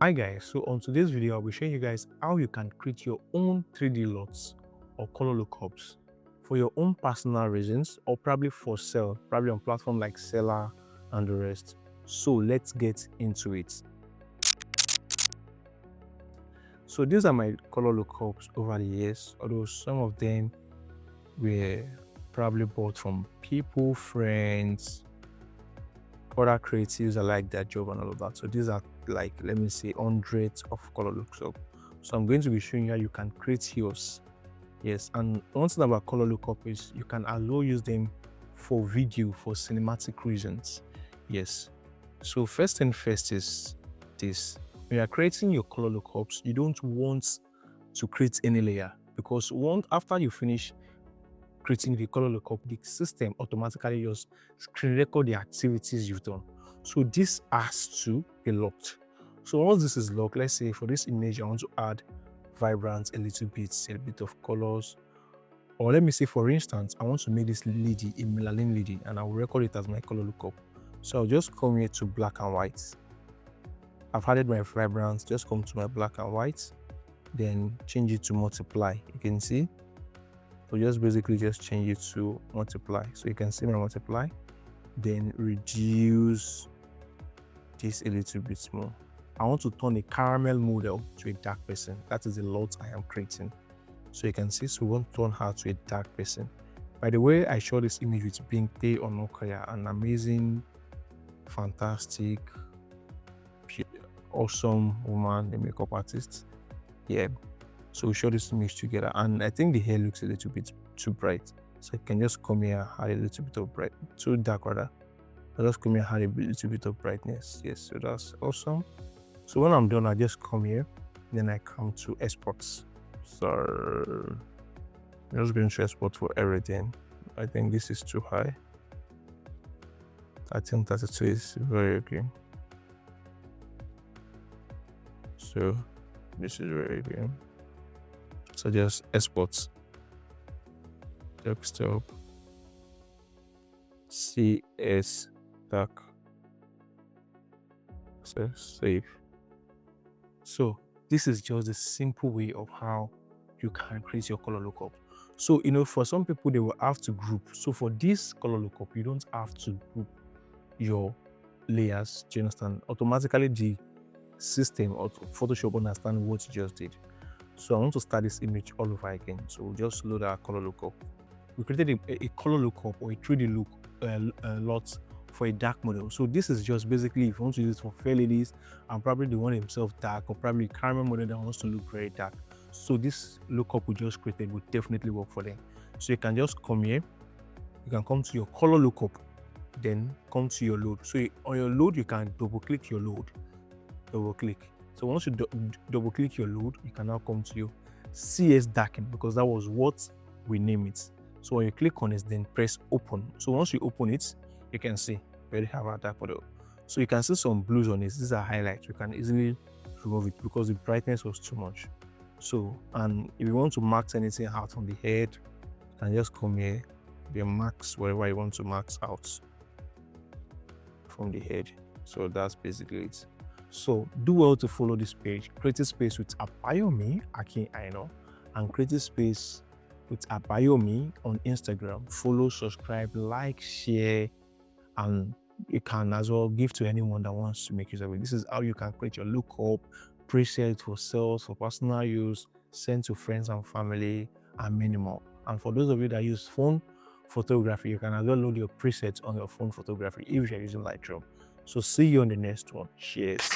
Hi guys, so on today's video I'll be showing you guys how you can create your own 3D LUTs or color lookups for your own personal reasons or probably for sale, probably on platforms like Seller and the rest. So let's get into it. So these are my color lookups over the years, although some of them were probably bought from people, friends, other creatives that like their job and all of that. So these are like, let me say, hundreds of color lookup. So I'm going to be showing you how you can create yours. Yes, and one thing about color lookup is you can allow use them for video for cinematic reasons. Yes. So first thing first is this: when you are creating your color lookups, you don't want to create any layer, because after you finish creating the color lookup, the system automatically just screen record the activities you've done. So this has to be locked. So once this is locked, let's say for this image, I want to add vibrance a bit of colors. Or let me say, for instance, I want to make this lady a melanin lady, and I will record it as my color lookup. So I'll just come here to black and white. I've added my vibrance, just come to my black and white, then change it to multiply. You can see. So just basically just change it to multiply. So you can see my multiply, then reduce this a little bit more. I want to turn a caramel model to a dark person. That is the LUT I am creating. So you can see, so we want to turn her to a dark person. By the way, I shot this image with Binte Onokaya, an amazing, fantastic, awesome woman, the makeup artist. Yeah. So we show this image together, and I think the hair looks a little bit too bright. So you can just come here, add a little bit of bright, too dark rather. So just come here, add a little bit of brightness. Yes, so that's awesome. So when I'm done, I just come here, then I come to exports. So I'm just going to export for everything. I think this is too high. I think 32 is very okay. So this is very okay. So just export, desktop, CS dark, save. So this is just a simple way of how you can create your color lookup. So for some people, they will have to group. So for this color lookup, you don't have to group your layers. Do you understand? Automatically the system or Photoshop understand what you just did. So I want to start this image all over again. So we'll just load our color lookup. We created a color lookup or a 3D look LUT for a dark model. So this is just basically if you want to use it for fair ladies and probably the one himself dark, or probably a caramel model that wants to look very dark. So this lookup we just created will definitely work for them. So you can just come here. You can come to your color lookup, then come to your load. So on your load, you can double click your load. Double click. So once you double click your load, you can now come to your CS darken, because that was what we name it. So when you click on it, then press open. So once you open it, you can see we already have our dark model. So you can see some blues on it. These are highlights. We can easily remove it because the brightness was too much. So, and if you want to max anything out on the head, you can just come here, the max wherever you want to max out from the head. So that's basically it. So do well to follow this page, Creative Space with Abayomi Akin Aino, and Creative Space with Abayomi on Instagram. Follow, subscribe, like, share, and you can as well give to anyone that wants to make use of it. This is how you can create your lookup, preset for sales, for personal use, send to friends and family, and many more. And for those of you that use phone photography, you can as well load your presets on your phone photography if you're using Lightroom. So see you on the next one. Cheers.